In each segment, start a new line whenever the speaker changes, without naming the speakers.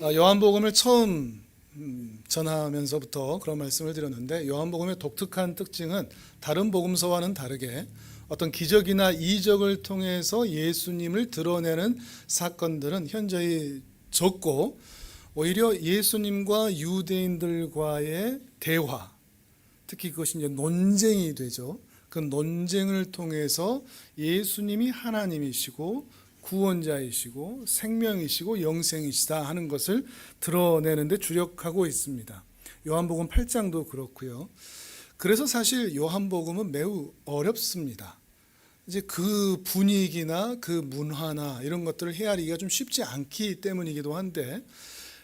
요한복음을 처음 전하면서부터 그런 말씀을 드렸는데, 요한복음의 독특한 특징은 다른 복음서와는 다르게 어떤 기적이나 이적을 통해서 예수님을 드러내는 사건들은 현저히 적고, 오히려 예수님과 유대인들과의 대화, 특히 그것이 이제 논쟁이 되죠. 그 논쟁을 통해서 예수님이 하나님이시고 구원자이시고 생명이시고 영생이시다 하는 것을 드러내는 데 주력하고 있습니다. 요한복음 8장도 그렇고요. 그래서 사실 요한복음은 매우 어렵습니다. 이제 그 분위기나 그 문화나 이런 것들을 헤아리기가 좀 쉽지 않기 때문이기도 한데,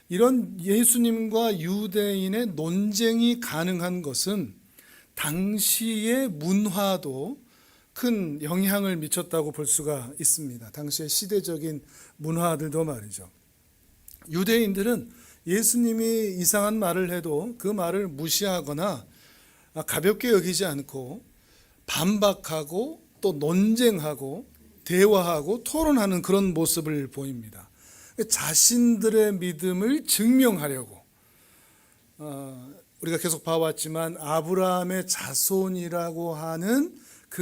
이런 예수님과 유대인의 논쟁이 가능한 것은 당시의 문화도 큰 영향을 미쳤다고 볼 수가 있습니다. 당시의 시대적인 문화들도 말이죠. 유대인들은 예수님이 이상한 말을 해도 그 말을 무시하거나 가볍게 여기지 않고 반박하고 또 논쟁하고 대화하고 토론하는 그런 모습을 보입니다. 자신들의 믿음을 증명하려고, 우리가 계속 봐왔지만 아브라함의 자손이라고 하는 그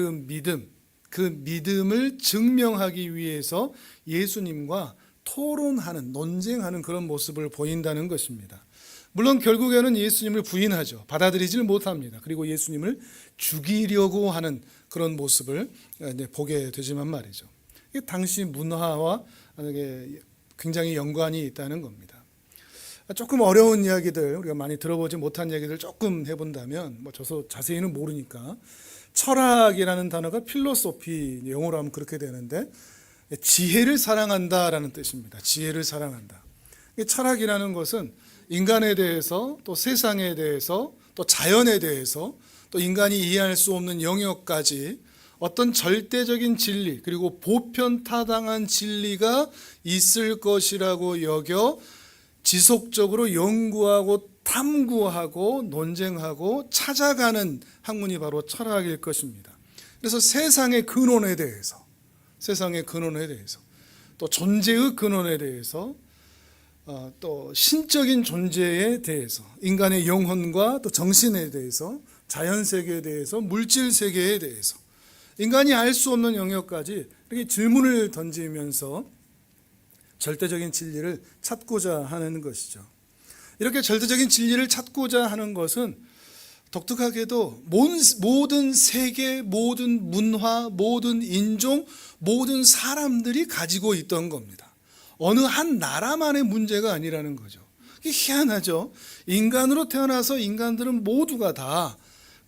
믿음을 증명하기 위해서 예수님과 토론하는, 논쟁하는 그런 모습을 보인다는 것입니다. 물론 결국에는 예수님을 부인하죠. 받아들이지를 못합니다. 그리고 예수님을 죽이려고 하는 그런 모습을 보게 되지만 말이죠. 이게 당시 문화와 굉장히 연관이 있다는 겁니다. 조금 어려운 이야기들, 우리가 많이 들어보지 못한 이야기들 조금 해본다면, 저도 자세히는 모르니까, 철학이라는 단어가 필로소피, 영어로 하면 그렇게 되는데, 지혜를 사랑한다라는 뜻입니다. 지혜를 사랑한다. 철학이라는 것은 인간에 대해서, 또 세상에 대해서, 또 자연에 대해서, 또 인간이 이해할 수 없는 영역까지 어떤 절대적인 진리, 그리고 보편타당한 진리가 있을 것이라고 여겨 지속적으로 연구하고 탐구하고 논쟁하고 찾아가는 학문이 바로 철학일 것입니다. 그래서 세상의 근원에 대해서, 또 존재의 근원에 대해서, 또 신적인 존재에 대해서, 인간의 영혼과 또 정신에 대해서, 자연세계에 대해서, 물질세계에 대해서, 인간이 알 수 없는 영역까지 이렇게 질문을 던지면서 절대적인 진리를 찾고자 하는 것이죠. 이렇게 절대적인 진리를 찾고자 하는 것은 독특하게도 모든 세계, 모든 문화, 모든 인종, 모든 사람들이 가지고 있던 겁니다. 어느 한 나라만의 문제가 아니라는 거죠. 이게 희한하죠. 인간으로 태어나서 인간들은 모두가 다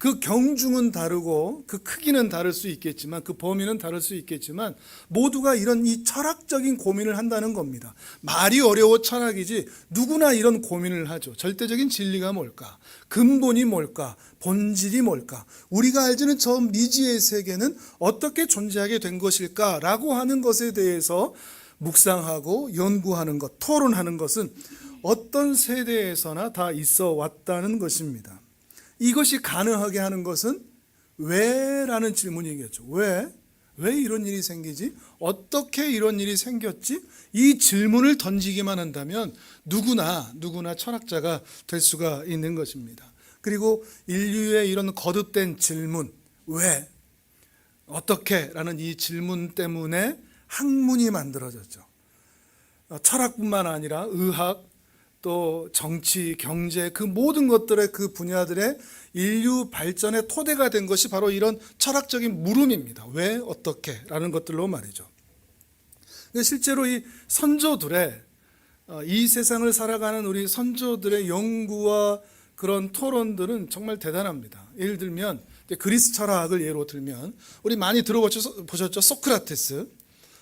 그 경중은 다르고 그 크기는 다를 수 있겠지만, 그 범위는 다를 수 있겠지만, 모두가 이런 이 철학적인 고민을 한다는 겁니다. 말이 어려워 철학이지 누구나 이런 고민을 하죠. 절대적인 진리가 뭘까? 근본이 뭘까? 본질이 뭘까? 우리가 알지는 저 미지의 세계는 어떻게 존재하게 된 것일까? 라고 하는 것에 대해서 묵상하고 연구하는 것, 토론하는 것은 어떤 세대에서나 다 있어 왔다는 것입니다. 이것이 가능하게 하는 것은 왜? 라는 질문이겠죠. 왜 이런 일이 생기지? 어떻게 이런 일이 생겼지? 이 질문을 던지기만 한다면 누구나 철학자가 될 수가 있는 것입니다. 그리고 인류의 이런 거듭된 질문, 왜? 어떻게? 라는 이 질문 때문에 학문이 만들어졌죠. 철학뿐만 아니라 의학, 또 정치, 경제, 그 모든 것들의 그 분야들의 인류 발전의 토대가 된 것이 바로 이런 철학적인 물음입니다. 왜, 어떻게? 라는 것들로 말이죠. 실제로 이 선조들의, 이 세상을 살아가는 우리 선조들의 연구와 그런 토론들은 정말 대단합니다. 예를 들면 그리스 철학을 예로 들면, 우리 많이 들어보셨죠?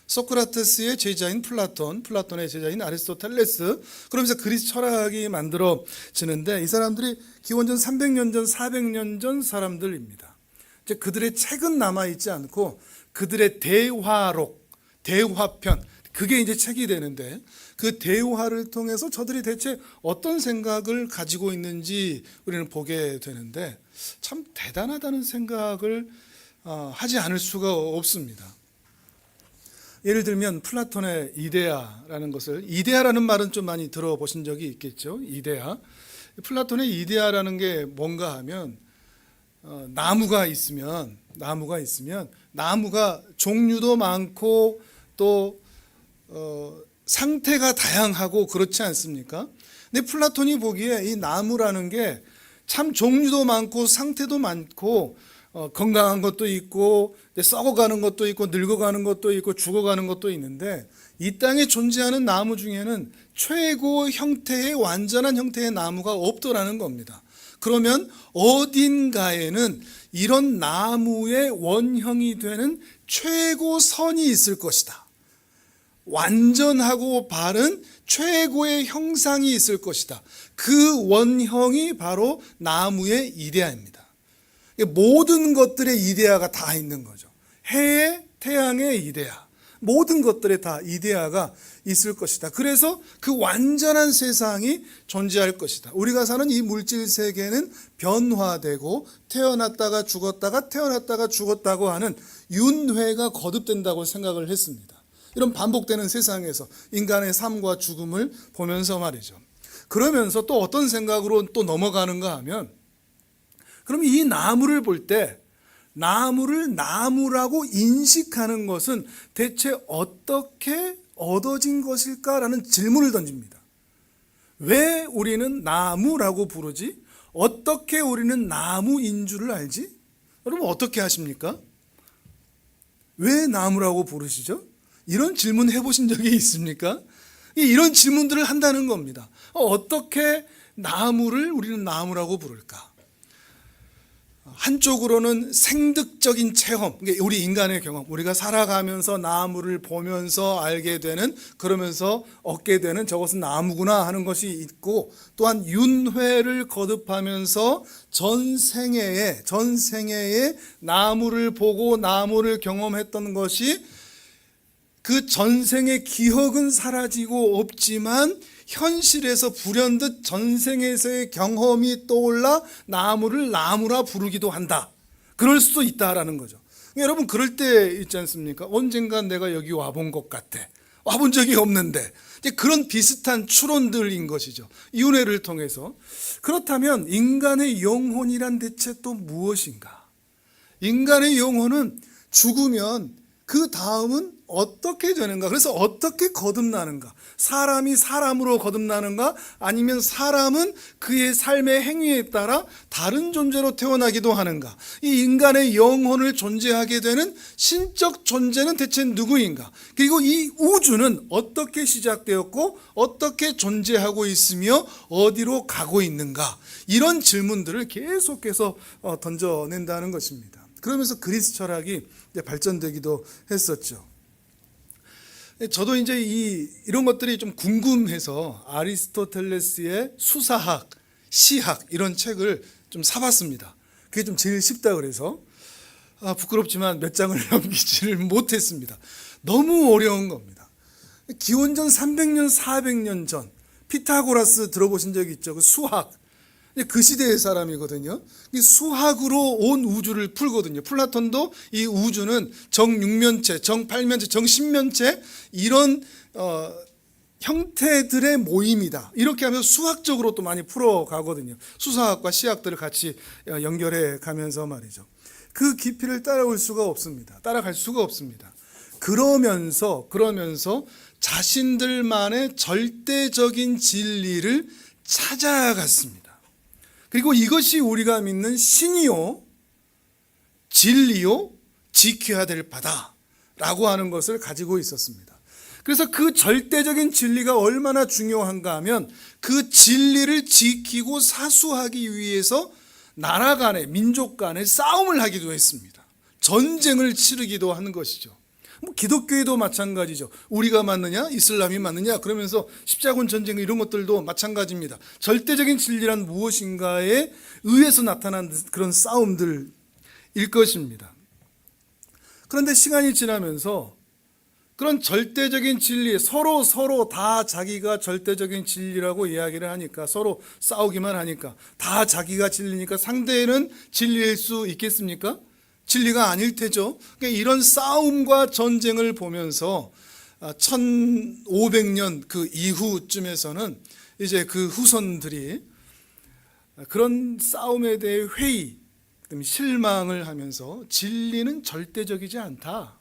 소크라테스의 제자인 플라톤의 제자인 아리스토텔레스, 그러면서 그리스 철학이 만들어지는데, 이 사람들이 기원전 300년 전, 400년 전 사람들입니다. 이제 그들의 책은 남아있지 않고 그들의 대화록, 대화편, 그게 이제 책이 되는데, 그 대화를 통해서 저들이 대체 어떤 생각을 가지고 있는지 우리는 보게 되는데, 참 대단하다는 생각을 하지 않을 수가 없습니다. 예를 들면 플라톤의 이데아라는 것을, 이데아라는 말은 좀 많이 들어보신 적이 있겠죠. 이데아. 플라톤의 이데아라는 게 뭔가 하면 나무가 있으면 나무가 종류도 많고 또 상태가 다양하고 그렇지 않습니까? 근데 플라톤이 보기에 이 나무라는 게 참 종류도 많고 상태도 많고 건강한 것도 있고 썩어가는 것도 있고 늙어가는 것도 있고 죽어가는 것도 있는데, 이 땅에 존재하는 나무 중에는 최고 형태의 완전한 형태의 나무가 없더라는 겁니다. 그러면 어딘가에는 이런 나무의 원형이 되는 최고선이 있을 것이다. 완전하고 바른 최고의 형상이 있을 것이다. 그 원형이 바로 나무의 이데아입니다. 모든 것들의 이데아가 다 있는 거죠. 해의, 태양의 이데아, 모든 것들에 다 이데아가 있을 것이다. 그래서 그 완전한 세상이 존재할 것이다. 우리가 사는 이 물질 세계는 변화되고 태어났다가 죽었다가 태어났다가 죽었다고 하는 윤회가 거듭된다고 생각을 했습니다. 이런 반복되는 세상에서 인간의 삶과 죽음을 보면서 말이죠. 그러면서 또 어떤 생각으로 또 넘어가는가 하면, 그럼 이 나무를 볼 때 나무를 나무라고 인식하는 것은 대체 어떻게 얻어진 것일까라는 질문을 던집니다. 왜 우리는 나무라고 부르지? 어떻게 우리는 나무인 줄을 알지? 여러분 어떻게 하십니까? 왜 나무라고 부르시죠? 이런 질문 해보신 적이 있습니까? 이런 질문들을 한다는 겁니다. 어떻게 나무를 우리는 나무라고 부를까? 한쪽으로는 생득적인 체험, 우리 인간의 경험, 우리가 살아가면서 나무를 보면서 알게 되는, 그러면서 얻게 되는 저것은 나무구나 하는 것이 있고, 또한 윤회를 거듭하면서 전생애에 나무를 보고 나무를 경험했던 것이 그 전생의 기억은 사라지고 없지만 현실에서 불현듯 전생에서의 경험이 떠올라 나무를 나무라 부르기도 한다. 그럴 수도 있다라는 거죠. 여러분 그럴 때 있지 않습니까? 언젠가 내가 여기 와본 것 같아. 와본 적이 없는데. 이제 그런 비슷한 추론들인 것이죠. 윤회를 통해서. 그렇다면 인간의 영혼이란 대체 또 무엇인가? 인간의 영혼은 죽으면 그 다음은 어떻게 되는가? 그래서 어떻게 거듭나는가? 사람이 사람으로 거듭나는가? 아니면 사람은 그의 삶의 행위에 따라 다른 존재로 태어나기도 하는가? 이 인간의 영혼을 존재하게 되는 신적 존재는 대체 누구인가? 그리고 이 우주는 어떻게 시작되었고 어떻게 존재하고 있으며 어디로 가고 있는가? 이런 질문들을 계속해서 던져낸다는 것입니다. 그러면서 그리스 철학이 발전되기도 했었죠. 저도 이제 이런 것들이 좀 궁금해서 아리스토텔레스의 수사학, 시학 이런 책을 좀 사봤습니다. 그게 좀 제일 쉽다 그래서 부끄럽지만 몇 장을 넘기지를 못했습니다. 너무 어려운 겁니다. 기원전 300년, 400년 전 피타고라스 들어보신 적 있죠? 그 수학. 그 시대의 사람이거든요. 이 수학으로 온 우주를 풀거든요. 플라톤도 이 우주는 정육면체, 정팔면체, 정십면체 이런 형태들의 모임이다. 이렇게 하면서 수학적으로 또 많이 풀어가거든요. 수사학과 시학들을 같이 연결해 가면서 말이죠. 그 깊이를 따라갈 수가 없습니다. 그러면서 자신들만의 절대적인 진리를 찾아갔습니다. 그리고 이것이 우리가 믿는 신이요, 진리요, 지켜야 될 바다라고 하는 것을 가지고 있었습니다. 그래서 그 절대적인 진리가 얼마나 중요한가 하면 그 진리를 지키고 사수하기 위해서 나라 간에, 민족 간에 싸움을 하기도 했습니다. 전쟁을 치르기도 하는 것이죠. 기독교에도 마찬가지죠. 우리가 맞느냐 이슬람이 맞느냐 그러면서 십자군 전쟁 이런 것들도 마찬가지입니다. 절대적인 진리란 무엇인가에 의해서 나타난 그런 싸움들일 것입니다. 그런데 시간이 지나면서 그런 절대적인 진리, 서로 다 자기가 절대적인 진리라고 이야기를 하니까, 서로 싸우기만 하니까, 다 자기가 진리니까 상대는 진리일 수 있겠습니까? 진리가 아닐 테죠. 그러니까 이런 싸움과 전쟁을 보면서 1500년 그 이후쯤에서는 이제 그 후손들이 그런 싸움에 대해 회의, 실망을 하면서 진리는 절대적이지 않다.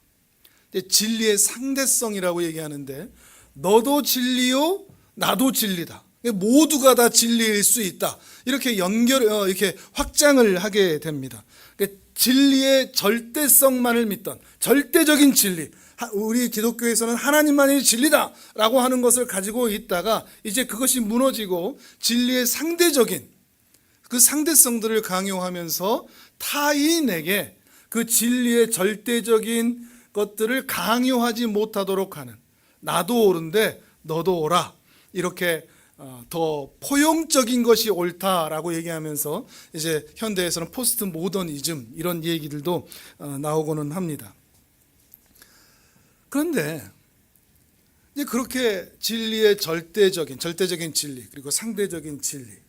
진리의 상대성이라고 얘기하는데 너도 진리요, 나도 진리다. 모두가 다 진리일 수 있다. 이렇게 이렇게 확장을 하게 됩니다. 진리의 절대성만을 믿던 절대적인 진리, 우리 기독교에서는 하나님만이 진리다라고 하는 것을 가지고 있다가 이제 그것이 무너지고 진리의 상대적인 그 상대성들을 강요하면서 타인에게 그 진리의 절대적인 것들을 강요하지 못하도록 하는, 나도 옳은데 너도 옳아, 이렇게 더 포용적인 것이 옳다라고 얘기하면서 이제 현대에서는 포스트 모더니즘 이런 얘기들도 나오고는 합니다. 그런데 이제 그렇게 진리의 절대적인 진리 그리고 상대적인 진리로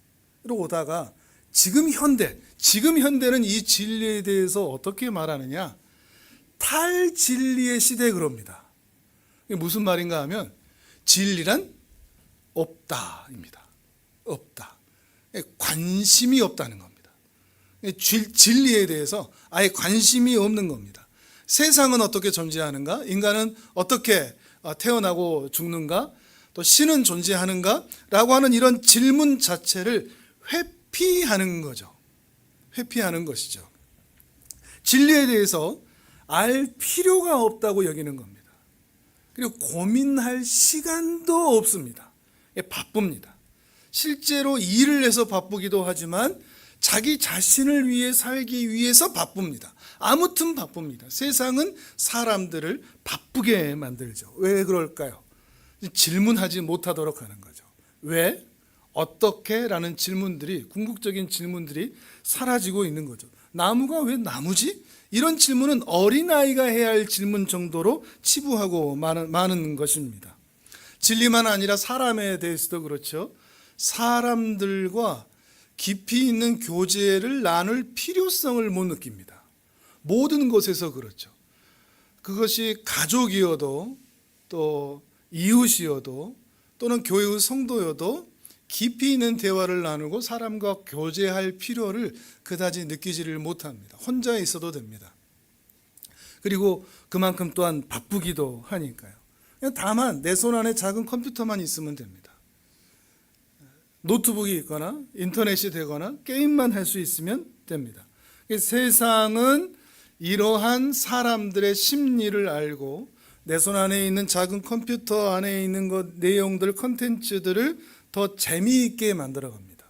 오다가 지금 현대는 이 진리에 대해서 어떻게 말하느냐? 탈진리의 시대 그럽니다. 이게 무슨 말인가 하면 진리란 없다입니다. 없다. 관심이 없다는 겁니다. 진리에 대해서 아예 관심이 없는 겁니다. 세상은 어떻게 존재하는가? 인간은 어떻게 태어나고 죽는가? 또 신은 존재하는가? 라고 하는 이런 질문 자체를 회피하는 거죠. 회피하는 것이죠. 진리에 대해서 알 필요가 없다고 여기는 겁니다. 그리고 고민할 시간도 없습니다. 바쁩니다. 실제로 일을 해서 바쁘기도 하지만 자기 자신을 위해 살기 위해서 바쁩니다. 아무튼 바쁩니다. 세상은 사람들을 바쁘게 만들죠. 왜 그럴까요? 질문하지 못하도록 하는 거죠. 왜? 어떻게? 라는 질문들이, 궁극적인 질문들이 사라지고 있는 거죠. 나무가 왜 나무지? 이런 질문은 어린아이가 해야 할 질문 정도로 치부하고 많은 것입니다. 진리만 아니라 사람에 대해서도 그렇죠. 사람들과 깊이 있는 교제를 나눌 필요성을 못 느낍니다. 모든 곳에서 그렇죠. 그것이 가족이어도 또 이웃이어도 또는 교회의 성도여도 깊이 있는 대화를 나누고 사람과 교제할 필요를 그다지 느끼지를 못합니다. 혼자 있어도 됩니다. 그리고 그만큼 또한 바쁘기도 하니까요. 다만 내 손 안에 작은 컴퓨터만 있으면 됩니다. 노트북이 있거나 인터넷이 되거나 게임만 할 수 있으면 됩니다. 세상은 이러한 사람들의 심리를 알고 내 손 안에 있는 작은 컴퓨터 안에 있는 내용들, 컨텐츠들을 더 재미있게 만들어갑니다.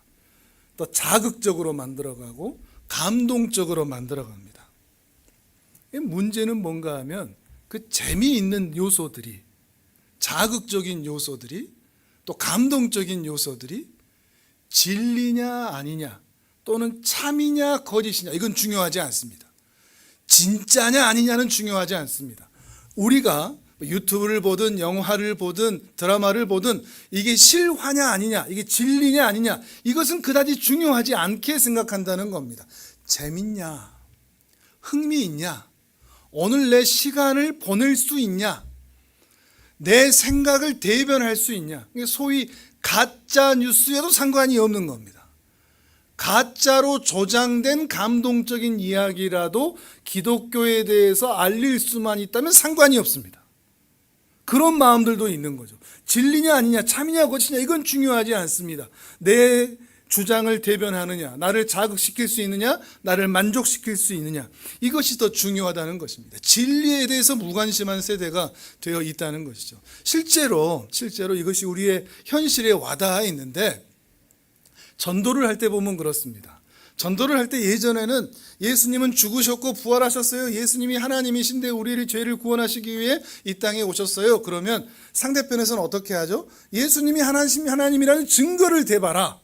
더 자극적으로 만들어가고 감동적으로 만들어갑니다. 문제는 뭔가 하면 그 재미있는 요소들이, 자극적인 요소들이, 또 감동적인 요소들이 진리냐 아니냐 또는 참이냐 거짓이냐 이건 중요하지 않습니다. 진짜냐 아니냐는 중요하지 않습니다. 우리가 유튜브를 보든 영화를 보든 드라마를 보든 이게 실화냐 아니냐, 이게 진리냐 아니냐, 이것은 그다지 중요하지 않게 생각한다는 겁니다. 재밌냐, 흥미있냐, 오늘 내 시간을 보낼 수 있냐, 내 생각을 대변할 수 있냐, 소위 가짜 뉴스여도 상관이 없는 겁니다. 가짜로 조장된 감동적인 이야기라도 기독교에 대해서 알릴 수만 있다면 상관이 없습니다. 그런 마음들도 있는 거죠. 진리냐 아니냐, 참이냐 거짓이냐 이건 중요하지 않습니다. 내 주장을 대변하느냐, 나를 자극시킬 수 있느냐, 나를 만족시킬 수 있느냐, 이것이 더 중요하다는 것입니다. 진리에 대해서 무관심한 세대가 되어 있다는 것이죠. 실제로 이것이 우리의 현실에 와닿아 있는데 전도를 할 때 보면 그렇습니다. 전도를 할 때 예전에는 예수님은 죽으셨고 부활하셨어요. 예수님이 하나님이신데 우리를 죄를 구원하시기 위해 이 땅에 오셨어요. 그러면 상대편에서는 어떻게 하죠? 예수님이 하나님이라는 증거를 대봐라.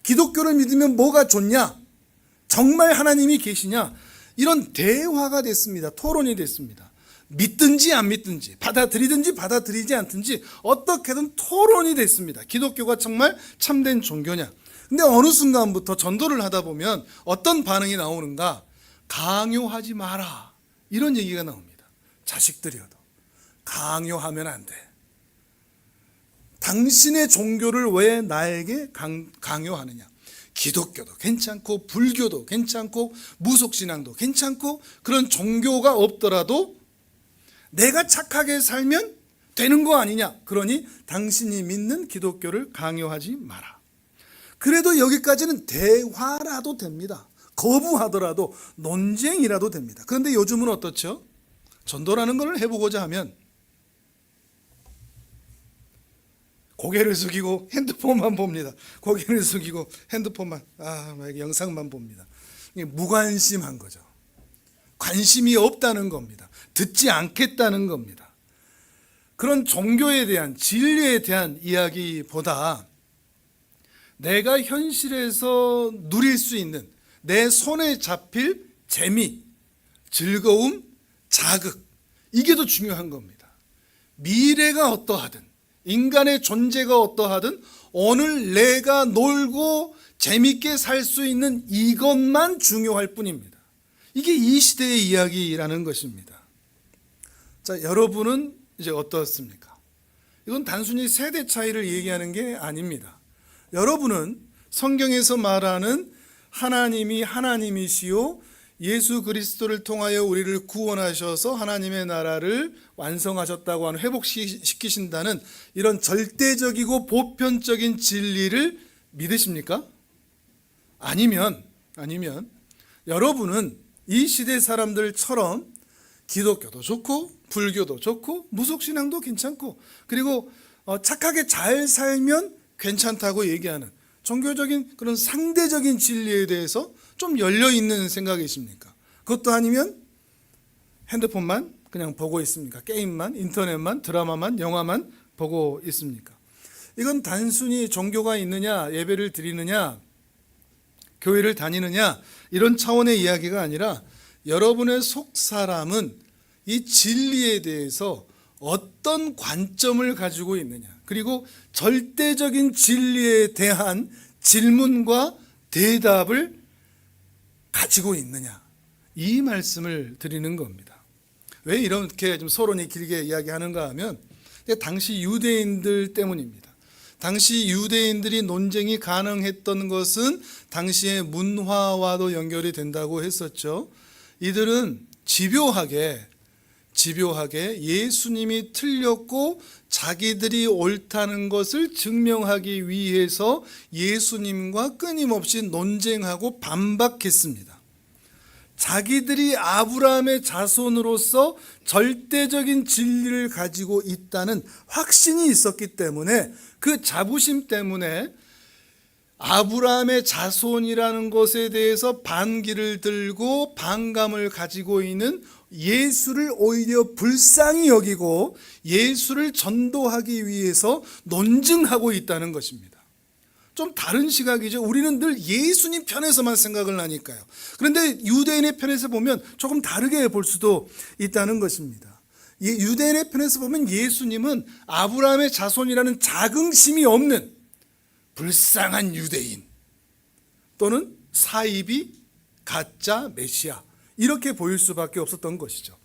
기독교를 믿으면 뭐가 좋냐? 정말 하나님이 계시냐? 이런 대화가 됐습니다. 토론이 됐습니다. 믿든지 안 믿든지, 받아들이든지 받아들이지 않든지 어떻게든 토론이 됐습니다. 기독교가 정말 참된 종교냐? 근데 어느 순간부터 전도를 하다 보면 어떤 반응이 나오는가? 강요하지 마라, 이런 얘기가 나옵니다. 자식들이어도 강요하면 안 돼. 당신의 종교를 왜 나에게 강요하느냐? 기독교도 괜찮고 불교도 괜찮고 무속신앙도 괜찮고 그런 종교가 없더라도 내가 착하게 살면 되는 거 아니냐? 그러니 당신이 믿는 기독교를 강요하지 마라. 그래도 여기까지는 대화라도 됩니다. 거부하더라도 논쟁이라도 됩니다. 그런데 요즘은 어떻죠? 전도라는 걸 해보고자 하면 고개를 숙이고 핸드폰만 봅니다. 고개를 숙이고 핸드폰만, 영상만 봅니다. 무관심한 거죠. 관심이 없다는 겁니다. 듣지 않겠다는 겁니다. 그런 종교에 대한, 진리에 대한 이야기보다 내가 현실에서 누릴 수 있는, 내 손에 잡힐 재미, 즐거움, 자극, 이게 더 중요한 겁니다. 미래가 어떠하든, 인간의 존재가 어떠하든 오늘 내가 놀고 재밌게 살 수 있는 이것만 중요할 뿐입니다. 이게 이 시대의 이야기라는 것입니다. 자, 여러분은 이제 어떻습니까? 이건 단순히 세대 차이를 얘기하는 게 아닙니다. 여러분은 성경에서 말하는 하나님이 하나님이시요 예수 그리스도를 통하여 우리를 구원하셔서 하나님의 나라를 완성하셨다고 하는, 회복시키신다는 이런 절대적이고 보편적인 진리를 믿으십니까? 아니면 여러분은 이 시대 사람들처럼 기독교도 좋고 불교도 좋고 무속신앙도 괜찮고 그리고 착하게 잘 살면 괜찮다고 얘기하는 종교적인 그런 상대적인 진리에 대해서 좀 열려있는 생각이십니까? 그것도 아니면 핸드폰만 그냥 보고 있습니까? 게임만, 인터넷만, 드라마만, 영화만 보고 있습니까? 이건 단순히 종교가 있느냐, 예배를 드리느냐, 교회를 다니느냐 이런 차원의 이야기가 아니라 여러분의 속사람은 이 진리에 대해서 어떤 관점을 가지고 있느냐, 그리고 절대적인 진리에 대한 질문과 대답을 가지고 있느냐, 이 말씀을 드리는 겁니다. 왜 이렇게 좀 서론이 길게 이야기하는가 하면 당시 유대인들 때문입니다. 당시 유대인들이 논쟁이 가능했던 것은 당시의 문화와도 연결이 된다고 했었죠. 이들은 집요하게 예수님이 틀렸고 자기들이 옳다는 것을 증명하기 위해서 예수님과 끊임없이 논쟁하고 반박했습니다. 자기들이 아브라함의 자손으로서 절대적인 진리를 가지고 있다는 확신이 있었기 때문에 그 자부심 때문에 아브라함의 자손이라는 것에 대해서 반기를 들고 반감을 가지고 있는 예수를 오히려 불쌍히 여기고 예수를 전도하기 위해서 논증하고 있다는 것입니다. 좀 다른 시각이죠. 우리는 늘 예수님 편에서만 생각을 하니까요. 그런데 유대인의 편에서 보면 조금 다르게 볼 수도 있다는 것입니다. 유대인의 편에서 보면 예수님은 아브라함의 자손이라는 자긍심이 없는 불쌍한 유대인 또는 사이비 가짜 메시아, 이렇게 보일 수밖에 없었던 것이죠.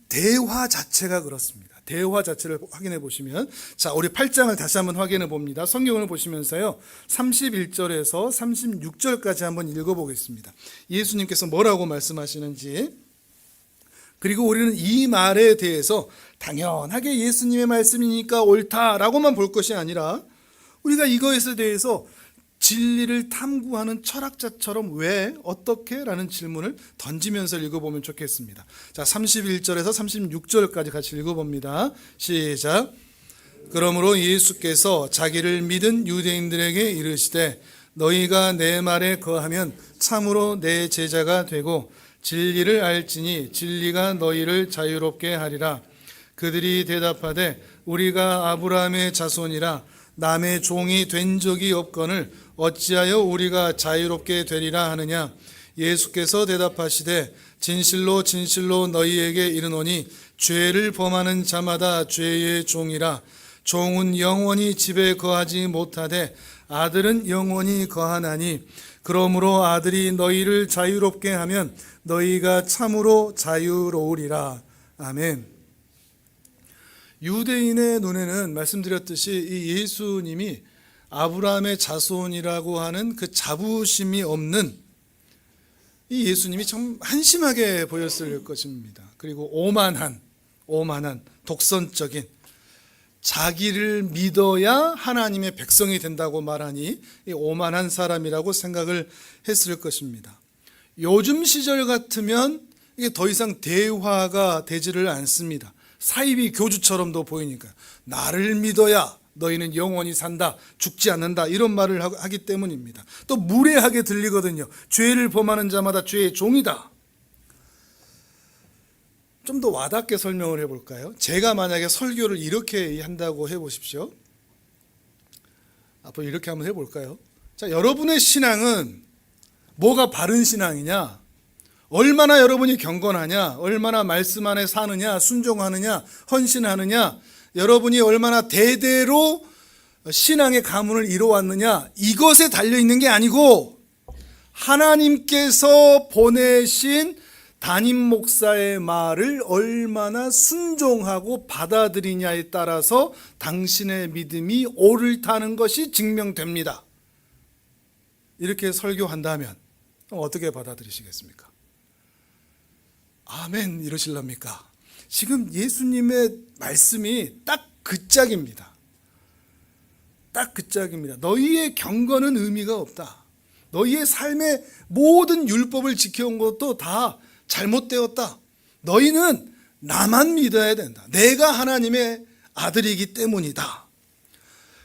대화 자체가 그렇습니다. 대화 자체를 확인해 보시면, 자, 우리 8장을 다시 한번 확인해 봅니다. 성경을 보시면서요 31절에서 36절까지 한번 읽어보겠습니다. 예수님께서 뭐라고 말씀하시는지, 그리고 우리는 이 말에 대해서 당연하게 예수님의 말씀이니까 옳다라고만 볼 것이 아니라 우리가 이것에 대해서 진리를 탐구하는 철학자처럼 왜, 어떻게? 라는 질문을 던지면서 읽어보면 좋겠습니다. 자, 31절에서 36절까지 같이 읽어봅니다. 시작. 그러므로 예수께서 자기를 믿은 유대인들에게 이르시되 너희가 내 말에 거하면 참으로 내 제자가 되고 진리를 알지니 진리가 너희를 자유롭게 하리라. 그들이 대답하되 우리가 아브라함의 자손이라 남의 종이 된 적이 없거늘 어찌하여 우리가 자유롭게 되리라 하느냐. 예수께서 대답하시되 진실로 진실로 너희에게 이르노니 죄를 범하는 자마다 죄의 종이라. 종은 영원히 집에 거하지 못하되 아들은 영원히 거하나니 그러므로 아들이 너희를 자유롭게 하면 너희가 참으로 자유로우리라. 아멘. 유대인의 눈에는 말씀드렸듯이 이 예수님이 아브라함의 자손이라고 하는 그 자부심이 없는 이 예수님이 참 한심하게 보였을 것입니다. 그리고 오만한 독선적인, 자기를 믿어야 하나님의 백성이 된다고 말하니 이 오만한 사람이라고 생각을 했을 것입니다. 요즘 시절 같으면 이게 더 이상 대화가 되지를 않습니다. 사이비 교주처럼도 보이니까 나를 믿어야 너희는 영원히 산다, 죽지 않는다, 이런 말을 하기 때문입니다. 또 무례하게 들리거든요. 죄를 범하는 자마다 죄의 종이다. 좀 더 와닿게 설명을 해볼까요? 제가 만약에 설교를 이렇게 한다고 해보십시오. 앞으로 이렇게 한번 해볼까요? 자, 여러분의 신앙은 뭐가 바른 신앙이냐? 얼마나 여러분이 경건하냐? 얼마나 말씀 안에 사느냐? 순종하느냐? 헌신하느냐? 여러분이 얼마나 대대로 신앙의 가문을 이뤄왔느냐? 이것에 달려있는 게 아니고 하나님께서 보내신 담임 목사의 말을 얼마나 순종하고 받아들이냐에 따라서 당신의 믿음이 옳다는 것이 증명됩니다. 이렇게 설교한다면 어떻게 받아들이시겠습니까? 아멘 이러실랍니까? 지금 예수님의 말씀이 딱 그 짝입니다. 딱 그 짝입니다. 너희의 경건은 의미가 없다. 너희의 삶의 모든 율법을 지켜온 것도 다 잘못되었다. 너희는 나만 믿어야 된다. 내가 하나님의 아들이기 때문이다.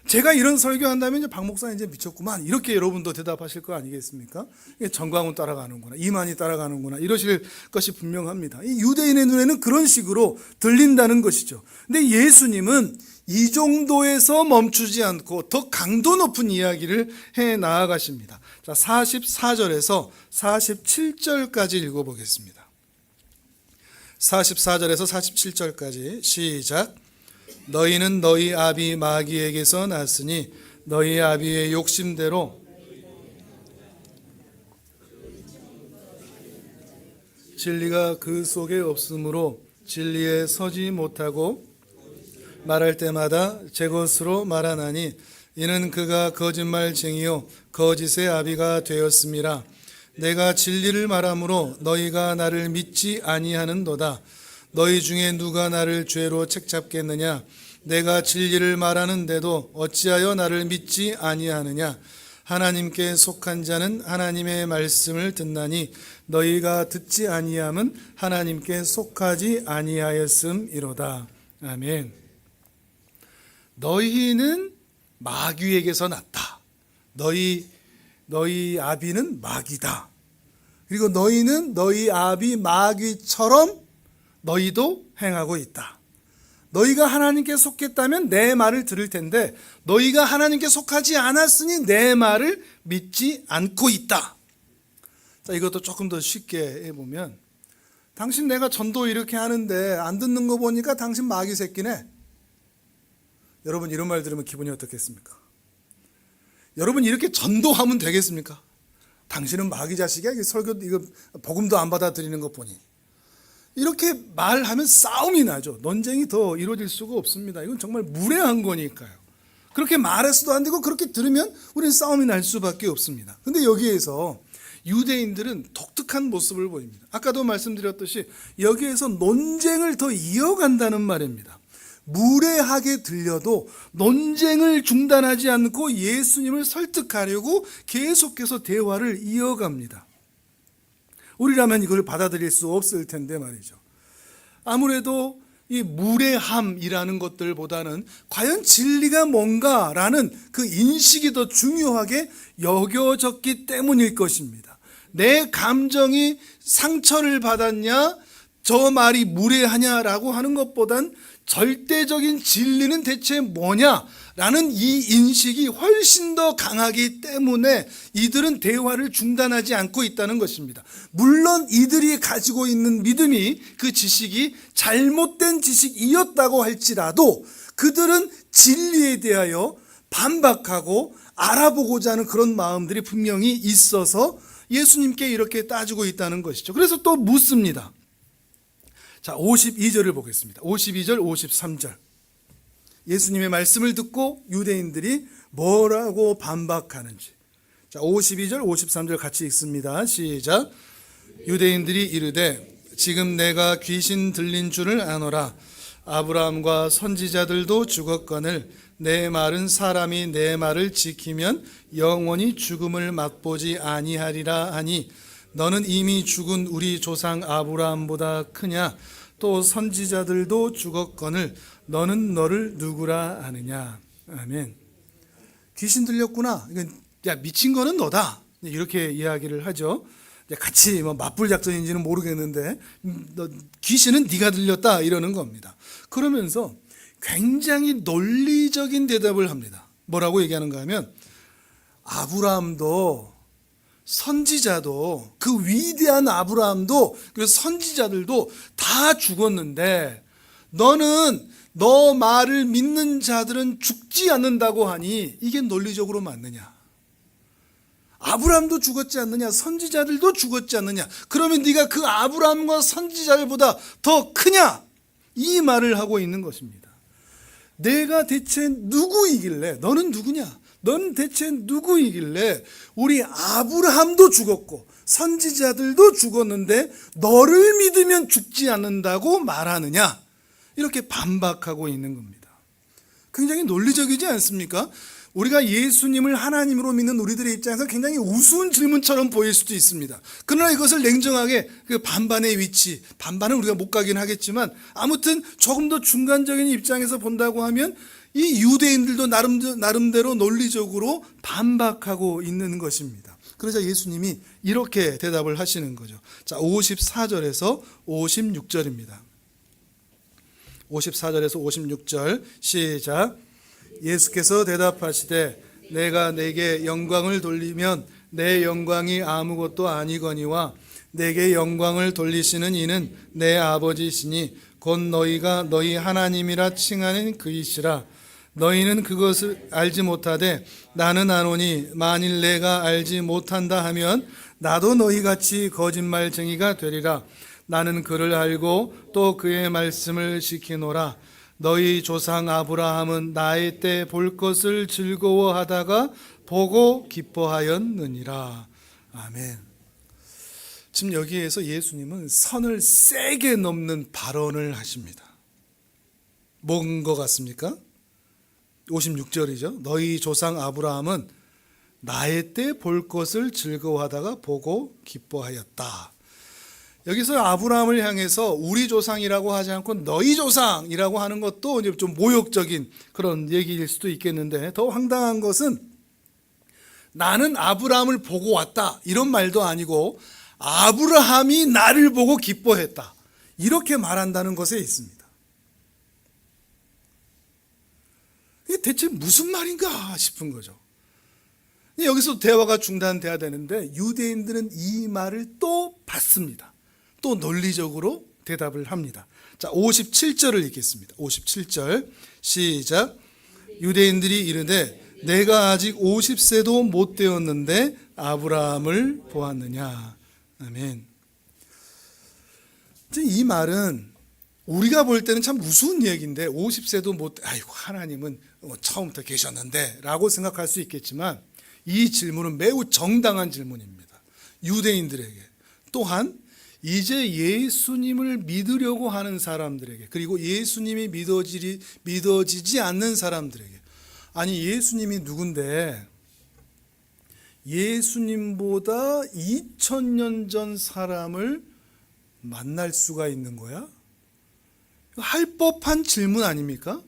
제가 이런 설교한다면 이제 박 목사 이제 미쳤구만, 이렇게 여러분도 대답하실 거 아니겠습니까? 정광훈 따라가는구나, 이만희 따라가는구나, 이러실 것이 분명합니다. 이 유대인의 눈에는 그런 식으로 들린다는 것이죠. 근데 예수님은 이 정도에서 멈추지 않고 더 강도 높은 이야기를 해 나아가십니다. 자, 44절에서 47절까지 읽어보겠습니다. 44절에서 47절까지 시작. 너희는 너희 아비 마귀에게서 났으니 너희 아비의 욕심대로 진리가 그 속에 없으므로 진리에 서지 못하고 말할 때마다 제 것으로 말하나니 이는 그가 거짓말쟁이요 거짓의 아비가 되었음이라. 내가 진리를 말하므로 너희가 나를 믿지 아니하는도다. 너희 중에 누가 나를 죄로 책잡겠느냐? 내가 진리를 말하는데도 어찌하여 나를 믿지 아니하느냐? 하나님께 속한 자는 하나님의 말씀을 듣나니 너희가 듣지 아니함은 하나님께 속하지 아니하였음이로다. 아멘. 너희는 마귀에게서 났다. 너희 아비는 마귀다. 그리고 너희는 너희 아비 마귀처럼 너희도 행하고 있다. 너희가 하나님께 속했다면 내 말을 들을 텐데 너희가 하나님께 속하지 않았으니 내 말을 믿지 않고 있다. 자, 이것도 조금 더 쉽게 해보면, 당신 내가 전도 이렇게 하는데 안 듣는 거 보니까 당신 마귀 새끼네. 여러분 이런 말 들으면 기분이 어떻겠습니까? 여러분 이렇게 전도하면 되겠습니까? 당신은 마귀 자식이야. 이거 복음도 안 받아들이는 것 보니. 이렇게 말하면 싸움이 나죠. 논쟁이 더 이루어질 수가 없습니다. 이건 정말 무례한 거니까요. 그렇게 말해서도 안 되고 그렇게 들으면 우리는 싸움이 날 수밖에 없습니다. 근데 여기에서 유대인들은 독특한 모습을 보입니다. 아까도 말씀드렸듯이 여기에서 논쟁을 더 이어간다는 말입니다. 무례하게 들려도 논쟁을 중단하지 않고 예수님을 설득하려고 계속해서 대화를 이어갑니다. 우리라면 이걸 받아들일 수 없을 텐데 말이죠. 아무래도 이 무례함이라는 것들보다는 과연 진리가 뭔가라는 그 인식이 더 중요하게 여겨졌기 때문일 것입니다. 내 감정이 상처를 받았냐, 저 말이 무례하냐라고 하는 것보단 절대적인 진리는 대체 뭐냐라는 이 인식이 훨씬 더 강하기 때문에 이들은 대화를 중단하지 않고 있다는 것입니다. 물론 이들이 가지고 있는 믿음이, 그 지식이 잘못된 지식이었다고 할지라도 그들은 진리에 대하여 반박하고 알아보고자 하는 그런 마음들이 분명히 있어서 예수님께 이렇게 따지고 있다는 것이죠. 그래서 또 묻습니다. 자, 52절을 보겠습니다. 52절, 53절. 예수님의 말씀을 듣고 유대인들이 뭐라고 반박하는지. 자, 52절, 53절 같이 읽습니다. 시작. 유대인들이 이르되 지금 내가 귀신 들린 줄을 아노라. 아브라함과 선지자들도 죽었거늘 내 말은 사람이 내 말을 지키면 영원히 죽음을 맛보지 아니하리라 하니 너는 이미 죽은 우리 조상 아브라함보다 크냐? 또 선지자들도 죽었거늘 너는 너를 누구라 하느냐? 아멘. 귀신 들렸구나. 야, 미친 거는 너다. 이렇게 이야기를 하죠. 같이 맞불 작전인지는 모르겠는데 귀신은 네가 들렸다 이러는 겁니다. 그러면서 굉장히 논리적인 대답을 합니다. 뭐라고 얘기하는가 하면 아브라함도 선지자도 그 위대한 아브라함도 그래서 선지자들도 다 죽었는데 너는 너 말을 믿는 자들은 죽지 않는다고 하니 이게 논리적으로 맞느냐? 아브라함도 죽었지 않느냐? 선지자들도 죽었지 않느냐? 그러면 네가 그 아브라함과 선지자들보다 더 크냐? 이 말을 하고 있는 것입니다. 내가 대체 누구이길래 너는 누구냐? 넌 대체 누구이길래 우리 아브라함도 죽었고 선지자들도 죽었는데 너를 믿으면 죽지 않는다고 말하느냐? 이렇게 반박하고 있는 겁니다. 굉장히 논리적이지 않습니까? 우리가 예수님을 하나님으로 믿는 우리들의 입장에서 굉장히 우스운 질문처럼 보일 수도 있습니다. 그러나 이것을 냉정하게 그 반반의 위치, 반반은 우리가 못 가긴 하겠지만 아무튼 조금 더 중간적인 입장에서 본다고 하면 이 유대인들도 나름대로 논리적으로 반박하고 있는 것입니다. 그러자 예수님이 이렇게 대답을 하시는 거죠. 자, 54절에서 56절입니다. 54절에서 56절 시작. 예수께서 대답하시되 내가 내게 영광을 돌리면 내 영광이 아무것도 아니거니와 내게 영광을 돌리시는 이는 내 아버지시니 곧 너희가 너희 하나님이라 칭하는 그이시라. 너희는 그것을 알지 못하되 나는 아노니 만일 내가 알지 못한다 하면 나도 너희같이 거짓말쟁이가 되리라. 나는 그를 알고 또 그의 말씀을 지키노라. 너희 조상 아브라함은 나의 때 볼 것을 즐거워하다가 보고 기뻐하였느니라. 아멘. 지금 여기에서 예수님은 선을 세게 넘는 발언을 하십니다. 뭔 것 같습니까? 56절이죠. 너희 조상 아브라함은 나의 때 볼 것을 즐거워하다가 보고 기뻐하였다. 여기서 아브라함을 향해서 우리 조상이라고 하지 않고 너희 조상이라고 하는 것도 이제 좀 모욕적인 그런 얘기일 수도 있겠는데 더 황당한 것은 나는 아브라함을 보고 왔다 이런 말도 아니고 아브라함이 나를 보고 기뻐했다 이렇게 말한다는 것에 있습니다. 이게 대체 무슨 말인가 싶은 거죠. 여기서 대화가 중단돼야 되는데 유대인들은 이 말을 또 받습니다. 또 논리적으로 대답을 합니다. 자, 57절을 읽겠습니다. 57절 시작. 유대인들이 이르되 내가 아직 50세도 못 되었는데 아브라함을 보았느냐. 아멘. 이 말은 우리가 볼 때는 참 우스운 얘기인데 50세도 못, 아이고 하나님은 처음부터 계셨는데 라고 생각할 수 있겠지만 이 질문은 매우 정당한 질문입니다. 유대인들에게 또한 이제 예수님을 믿으려고 하는 사람들에게 그리고 예수님이 믿어지지 않는 사람들에게 아니 예수님이 누군데 예수님보다 2000년 전 사람을 만날 수가 있는 거야? 할 법한 질문 아닙니까?